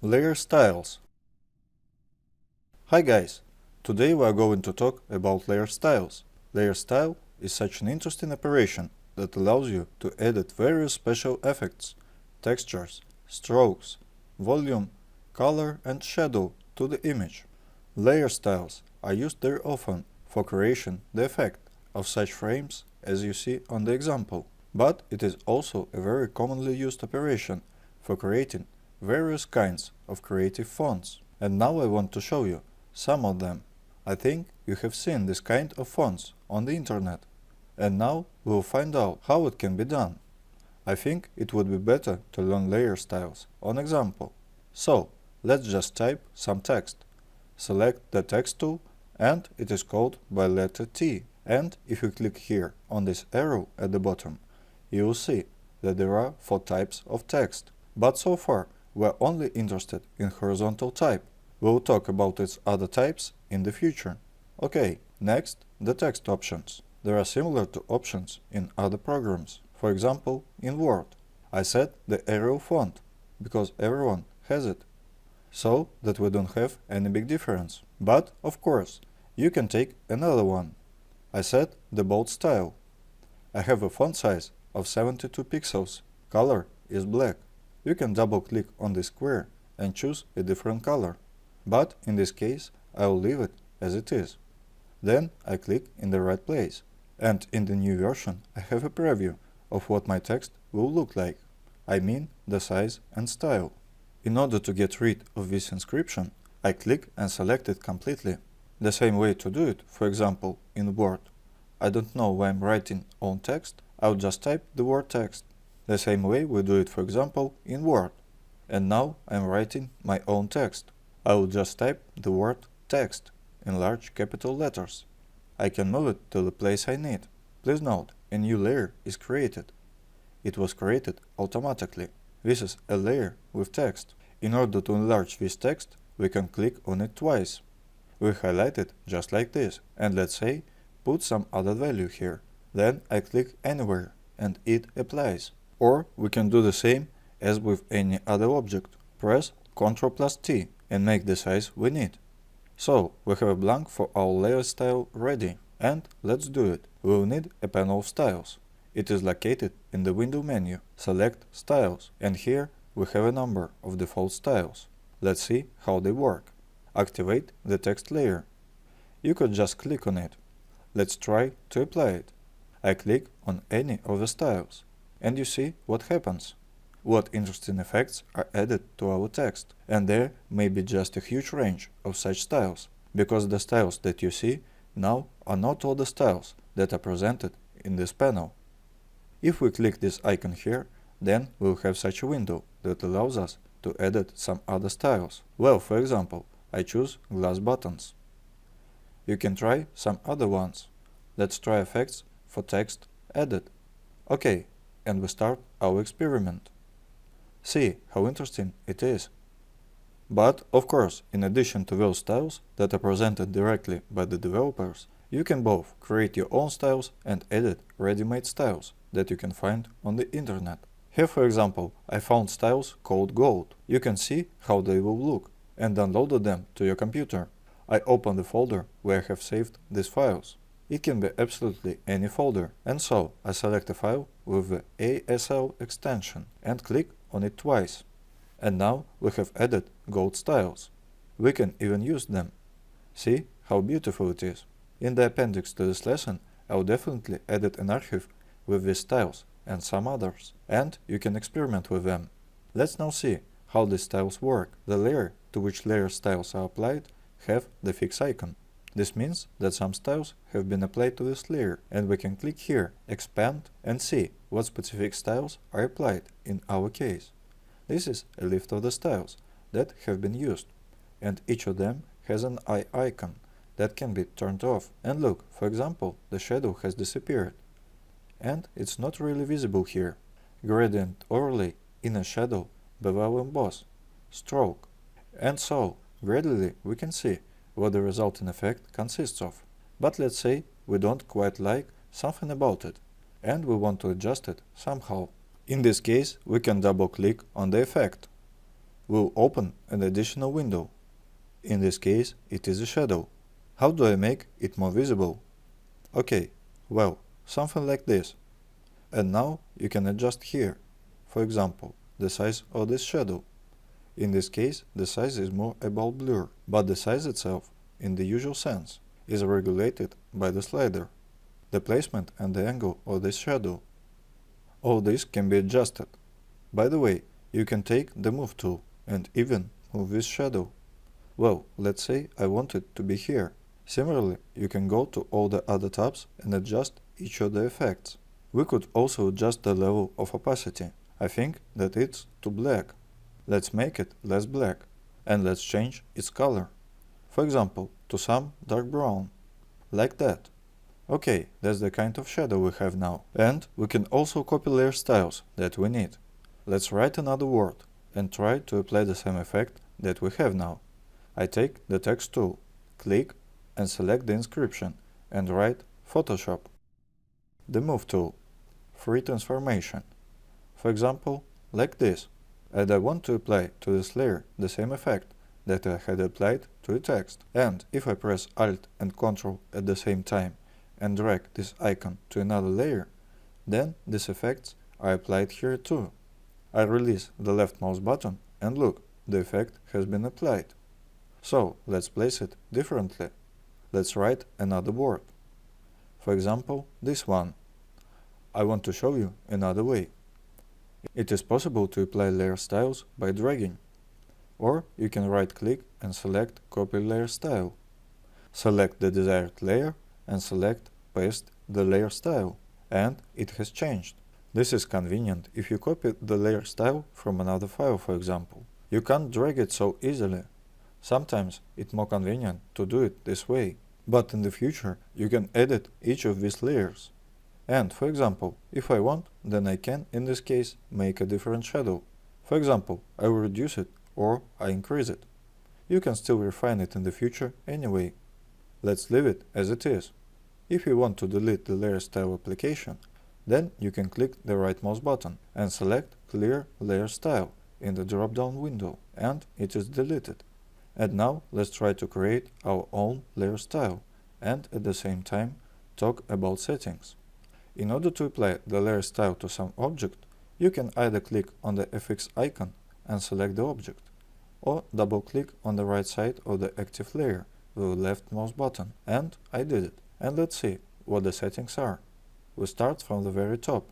Layer styles. Hi guys! Today we are going to talk about layer styles. Layer style is such an interesting operation that allows you to edit various special effects, textures, strokes, volume, color and shadow to the image. Layer styles are used very often for creating the effect of such frames as you see on the example, but it is also a very commonly used operation for creating various kinds of creative fonts. And now I want to show you some of them. I think you have seen this kind of fonts on the internet, and now we will find out how it can be done. I think it would be better to learn layer styles on example. So let's just type some text. Select the text tool and it is called by letter T. And if you click here on this arrow at the bottom, you will see that there are 4 types of text. But so far we are only interested in horizontal type. We will talk about its other types in the future. Okay, next, the text options. There are similar to options in other programs. For example, in Word. I set the Arial font because everyone has it, so that we don't have any big difference. But, of course, you can take another one. I set the bold style. I have a font size of 72 pixels. Color is black. You can double click on this square and choose a different color. But in this case, I will leave it as it is. Then I click in the right place. And in the new version, I have a preview of what my text will look like. I mean the size and style. In order to get rid of this inscription, I click and select it completely. The same way to do it, for example, in Word. I don't know why I'm writing own text, I'll just type the word text. The same way we do it, for example, in Word. And now I'm writing my own text. I will just type the word text in large capital letters. I can move it to the place I need. Please note, a new layer is created. It was created automatically. This is a layer with text. In order to enlarge this text, we can click on it twice. We highlight it just like this, and let's say, put some other value here. Then I click anywhere, and it applies. Or we can do the same as with any other object. Press Ctrl+T and make the size we need. So we have a blank for our layer style ready, and let's do it. We will need a panel of styles. It is located in the window menu. Select Styles, and here we have a number of default styles. Let's see how they work. Activate the text layer. You could just click on it. Let's try to apply it. I click on any of the styles, and you see what happens. What interesting effects are added to our text. And there may be just a huge range of such styles, because the styles that you see now are not all the styles that are presented in this panel. If we click this icon here, then we'll have such a window that allows us to edit some other styles. Well, for example, I choose glass buttons. You can try some other ones. Let's try effects for text edit. Okay, and we start our experiment. See how interesting it is. But, of course, in addition to those styles that are presented directly by the developers, you can both create your own styles and edit ready-made styles that you can find on the internet. Here, for example, I found styles called Gold. You can see how they will look and downloaded them to your computer. I open the folder where I have saved these files. It can be absolutely any folder, and so I select a file with the ASL extension and click on it twice. And now we have added gold styles. We can even use them. See how beautiful it is. In the appendix to this lesson, I'll definitely edit an archive with these styles and some others, and you can experiment with them. Let's now see how these styles work. The layer to which layer styles are applied have the fix icon. This means that some styles have been applied to this layer, and we can click here, expand, and see what specific styles are applied in our case. This is a list of the styles that have been used, and each of them has an eye icon that can be turned off. And look, for example, the shadow has disappeared, and it's not really visible here. Gradient overlay, inner shadow, bevel emboss, stroke. And so, gradually we can see what the resulting effect consists of. But let's say we don't quite like something about it, and we want to adjust it somehow. In this case, we can double-click on the effect. we'll open an additional window. In this case, it is a shadow. How do I make it more visible? Okay, well, something like this. And now you can adjust here. For example, the size of this shadow. In this case, the size is more about blur, but the size itself, in the usual sense, is regulated by the slider, the placement and the angle of this shadow. All this can be adjusted. By the way, you can take the Move tool and even move this shadow. Well, let's say I want it to be here. Similarly, you can go to all the other tabs and adjust each of the effects. We could also adjust the level of opacity. I think that it's too black. Let's make it less black, and let's change its color. For example, to some dark brown. Like that. Okay, that's the kind of shadow we have now. And we can also copy layer styles that we need. Let's write another word and try to apply the same effect that we have now. I take the text tool, click and select the inscription and write Photoshop. The Move tool, free transformation. For example, like this. And I want to apply to this layer the same effect that I had applied to the text. And if I press Alt and Ctrl at the same time and drag this icon to another layer, then these effects are applied here too. I release the left mouse button and look, the effect has been applied. So let's place it differently. Let's write another word. For example, this one. I want to show you another way. It is possible to apply layer styles by dragging. Or you can right-click and select Copy Layer Style. Select the desired layer and select Paste the layer style. And it has changed. This is convenient if you copy the layer style from another file, for example. You can't drag it so easily. Sometimes it's more convenient to do it this way. But in the future, you can edit each of these layers. And, for example, if I want, then I can, in this case, make a different shadow. For example, I will reduce it or I increase it. You can still refine it in the future anyway. Let's leave it as it is. If you want to delete the layer style application, then you can click the right mouse button and select Clear Layer Style in the drop-down window, and it is deleted. And now let's try to create our own layer style and at the same time talk about settings. In order to apply the layer style to some object, you can either click on the FX icon and select the object, or double-click on the right side of the active layer with the left mouse button, and I did it. And let's see what the settings are. We start from the very top,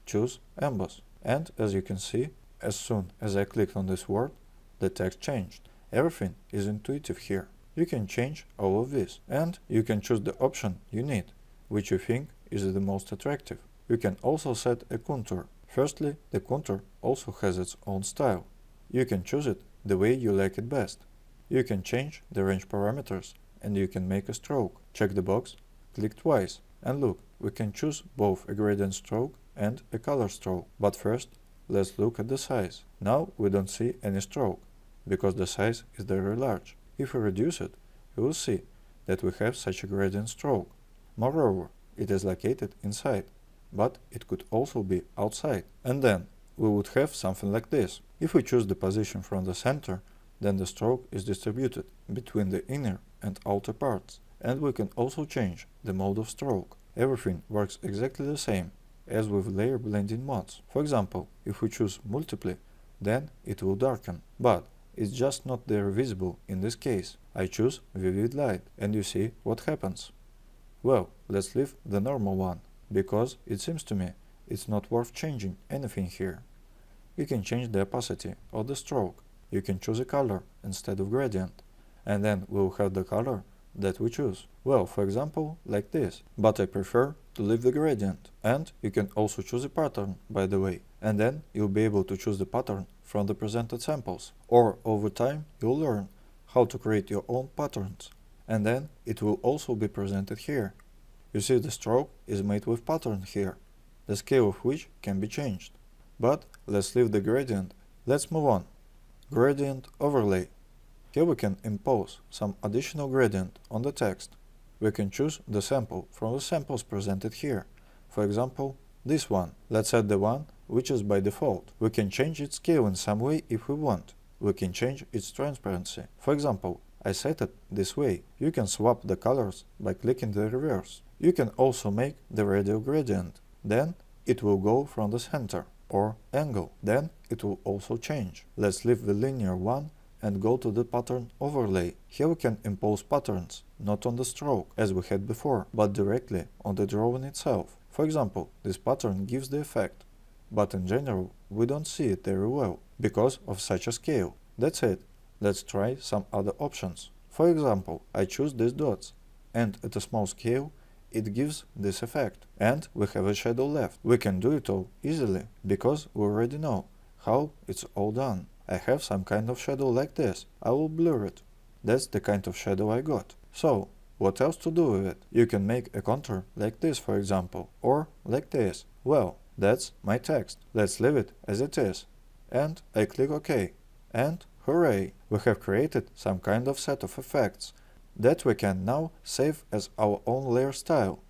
choose Emboss, and as you can see, as soon as I clicked on this word, the text changed. Everything is intuitive here. You can change all of this, and you can choose the option you need, which you think is the most attractive. You can also set a contour. Firstly, the contour also has its own style. You can choose it the way you like it best. You can change the range parameters, and you can make a stroke. Check the box, click twice, and look, we can choose both a gradient stroke and a color stroke. But first, let's look at the size. Now we don't see any stroke, because the size is very large. If we reduce it, you will see that we have such a gradient stroke. Moreover, it is located inside, but it could also be outside. And then we would have something like this. If we choose the position from the center, then the stroke is distributed between the inner and outer parts. And we can also change the mode of stroke. Everything works exactly the same as with layer blending modes. For example, if we choose multiply, then it will darken, but it's just not there visible in this case. I choose vivid light, and you see what happens. Well, let's leave the normal one, because it seems to me it's not worth changing anything here. You can change the opacity of the stroke. You can choose a color instead of gradient, and then we'll have the color that we choose. Well, for example, like this, but I prefer to leave the gradient. And you can also choose a pattern, by the way, and then you'll be able to choose the pattern from the presented samples. Or over time, you'll learn how to create your own patterns, and then it will also be presented here. You see, the stroke is made with pattern here, the scale of which can be changed. But let's leave the gradient. Let's move on. Gradient overlay. Here we can impose some additional gradient on the text. We can choose the sample from the samples presented here. For example, this one. Let's add the one which is by default. We can change its scale in some way if we want. we can change its transparency. For example, I set it this way. You can swap the colors by clicking the reverse. You can also make the radial gradient. Then it will go from the center, or angle. Then it will also change. Let's leave the linear one and go to the pattern overlay. Here we can impose patterns, not on the stroke, as we had before, but directly on the drawing itself. For example, this pattern gives the effect, but in general, we don't see it very well, because of such a scale. That's it. Let's try some other options. For example, I choose these dots, and at a small scale, it gives this effect, and we have a shadow left. We can do it all easily, because we already know how it's all done. I have some kind of shadow like this. I will blur it. That's the kind of shadow I got. So, what else to do with it? You can make a contour like this, for example, or like this. Well, that's my text. Let's leave it as it is. And I click OK. And hooray! We have created some kind of set of effects that we can now save as our own layer style.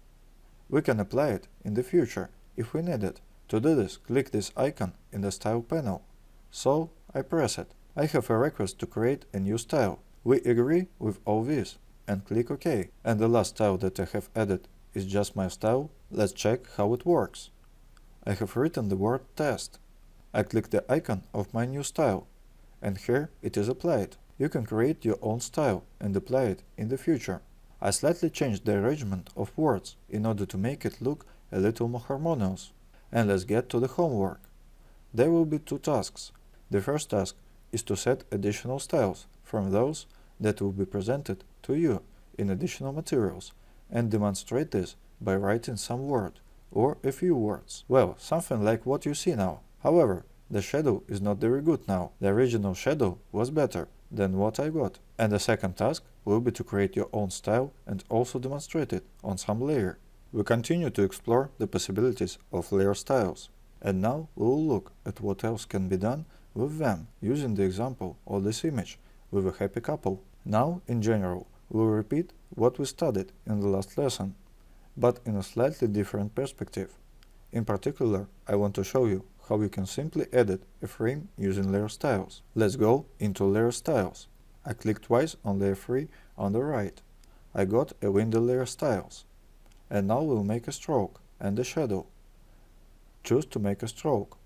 We can apply it in the future if we need it. To do this, click this icon in the Style panel. So, I press it. I have a request to create a new style. We agree with all this and click OK. And the last style that I have added is just my style. Let's check how it works. I have written the word test. I click the icon of my new style, and here it is applied. You can create your own style and apply it in the future. I slightly changed the arrangement of words in order to make it look a little more harmonious. And let's get to the homework. There will be two tasks. The first task is to set additional styles from those that will be presented to you in additional materials, and demonstrate this by writing some word or a few words. Well, something like what you see now. However, the shadow is not very good now. The original shadow was better than what I got. And the second task will be to create your own style and also demonstrate it on some layer. We continue to explore the possibilities of layer styles. And now we will look at what else can be done with them, using the example of this image with a happy couple. Now, in general, we will repeat what we studied in the last lesson, but in a slightly different perspective. In particular, I want to show you how you can simply edit a frame using layer styles. Let's go into layer styles. I click twice on layer 3 on the right. I got a window layer styles. And now we'll make a stroke and a shadow. Choose to make a stroke.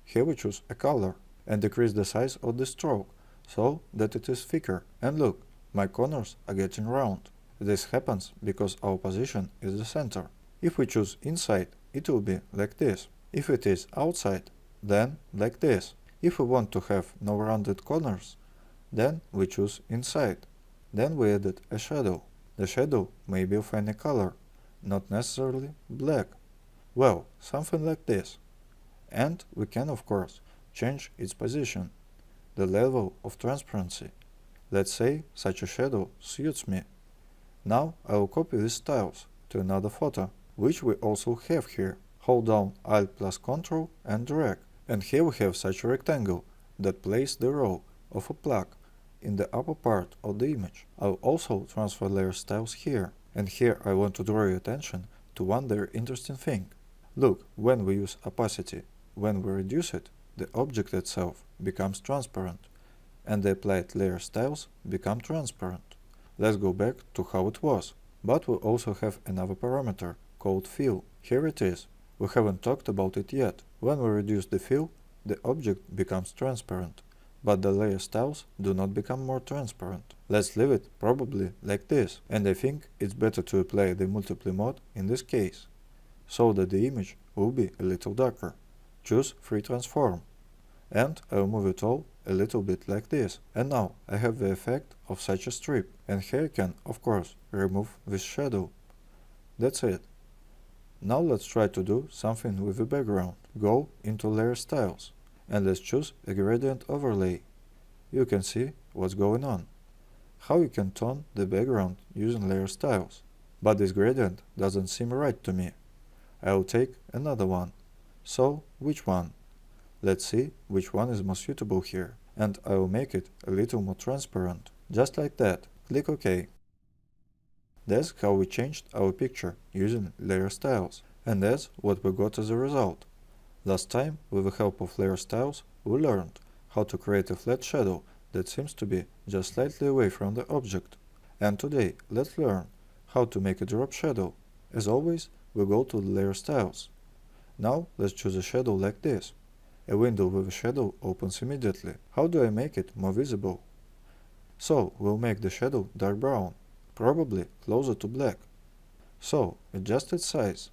Here we choose a color and decrease the size of the stroke so that it is thicker. And look, my corners are getting round. This happens because our position is the center. If we choose inside, it will be like this. If it is outside, then like this. If we want to have no rounded corners, then we choose inside. Then we added a shadow. The shadow may be of any color, not necessarily black. Well, something like this. And we can, of course, change its position, the level of transparency. Let's say such a shadow suits me. Now I will copy these styles to another photo, which we also have here. Hold down Alt plus Ctrl and drag. And here we have such a rectangle that plays the role of a plug in the upper part of the image. I'll also transfer layer styles here. And here I want to draw your attention to one very interesting thing. Look, when we use opacity, when we reduce it, the object itself becomes transparent, and the applied layer styles become transparent. Let's go back to how it was. But we also have another parameter called fill. Here it is. We haven't talked about it yet. When we reduce the fill, the object becomes transparent, but the layer styles do not become more transparent. Let's leave it probably like this, and I think it's better to apply the multiply mode in this case, so that the image will be a little darker. Choose Free Transform, and I'll move it all a little bit like this. And now I have the effect of such a strip, and here I can, of course, remove this shadow. That's it. Now let's try to do something with the background. Go into Layer Styles, and let's choose a gradient overlay. You can see what's going on. How you can tone the background using layer styles. But this gradient doesn't seem right to me. I'll take another one. So, which one? Let's see which one is most suitable here. And I will make it a little more transparent. Just like that. Click OK. That's how we changed our picture using layer styles. And that's what we got as a result. Last time, with the help of layer styles, we learned how to create a flat shadow that seems to be just slightly away from the object. And today, let's learn how to make a drop shadow. As always, we go to the layer styles. Now, let's choose a shadow like this. A window with a shadow opens immediately. How do I make it more visible? So, we'll make the shadow dark brown, probably closer to black. So, adjust its size.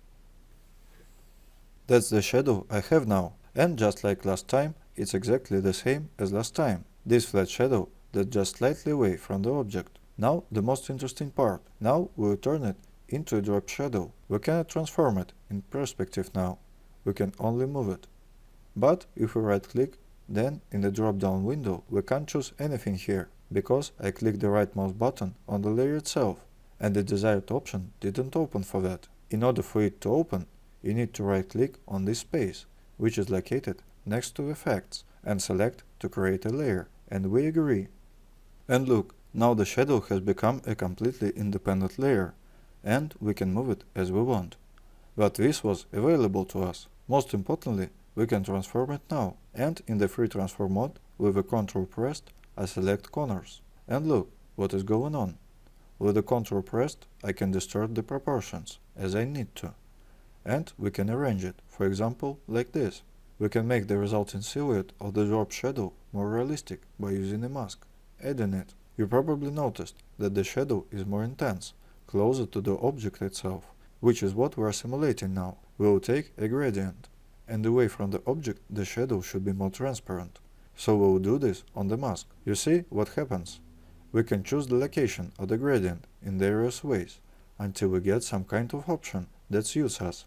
That's the shadow I have now, and just like last time, it's exactly the same as last time. This flat shadow that's just slightly away from the object. Now, the most interesting part. Now, we'll turn it into a drop shadow. We cannot transform it in perspective now. We can only move it. But if we right click, then in the drop down window we can't choose anything here, because I clicked the right mouse button on the layer itself, and the desired option didn't open for that. In order for it to open, you need to right click on this space, which is located next to effects, and select to create a layer, and we agree. And look, now the shadow has become a completely independent layer, and we can move it as we want. But this was available to us. Most importantly, we can transform it now, and in the free transform mode, with the Ctrl pressed, I select corners. And look what is going on. With the Ctrl pressed, I can distort the proportions, as I need to. And we can arrange it, for example, like this. We can make the resulting silhouette of the drop shadow more realistic by using a mask, adding it. You probably noticed that the shadow is more intense, closer to the object itself, which is what we are simulating now. We will take a gradient, and away from the object the shadow should be more transparent. So we will do this on the mask. You see what happens? We can choose the location of the gradient in various ways, until we get some kind of option that suits us.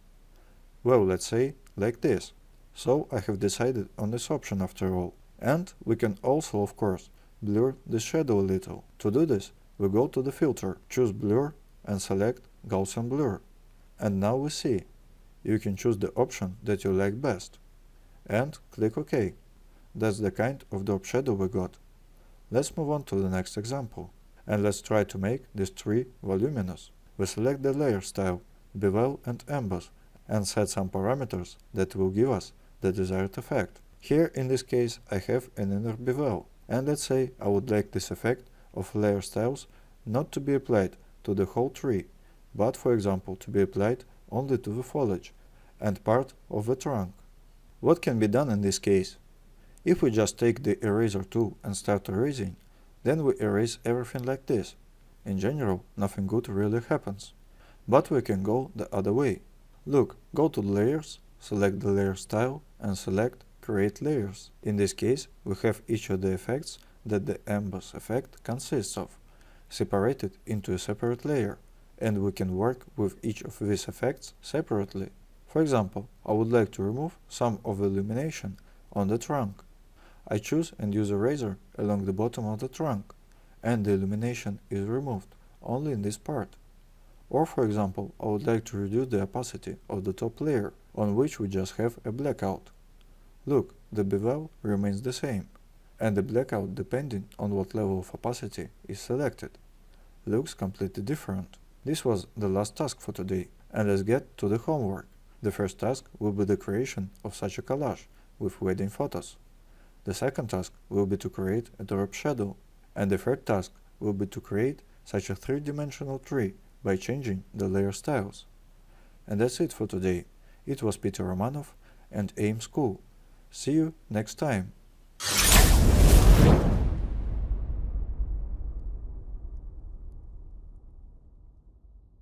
Well, let's say like this. So I have decided on this option after all. And we can also, of course, blur the shadow a little. To do this, we go to the filter, choose blur, and select Gaussian blur. And now we see. You can choose the option that you like best. And click OK. That's the kind of drop shadow we got. Let's move on to the next example. And let's try to make this tree voluminous. We select the layer style, bevel and emboss, and set some parameters that will give us the desired effect. Here in this case I have an inner bevel, and let's say I would like this effect of layer styles not to be applied to the whole tree, but for example to be applied only to the foliage and part of the trunk. What can be done in this case? If we just take the eraser tool and start erasing, then we erase everything like this. In general, nothing good really happens. But we can go the other way. Look, go to Layers, select the layer style, and select Create Layers. In this case, we have each of the effects that the emboss effect consists of, separated into a separate layer, and we can work with each of these effects separately. For example, I would like to remove some of the illumination on the trunk. I choose and use a razor along the bottom of the trunk, and the illumination is removed only in this part. Or for example, I would like to reduce the opacity of the top layer, on which we just have a blackout. Look, the bevel remains the same, and the blackout depending on what level of opacity is selected. Looks completely different. This was the last task for today, and let's get to the homework. The first task will be the creation of such a collage with wedding photos. The second task will be to create a drop shadow, and the third task will be to create such a three-dimensional tree by changing the layer styles. And that's it for today. It was Peter Romanov and AIM School. See you next time.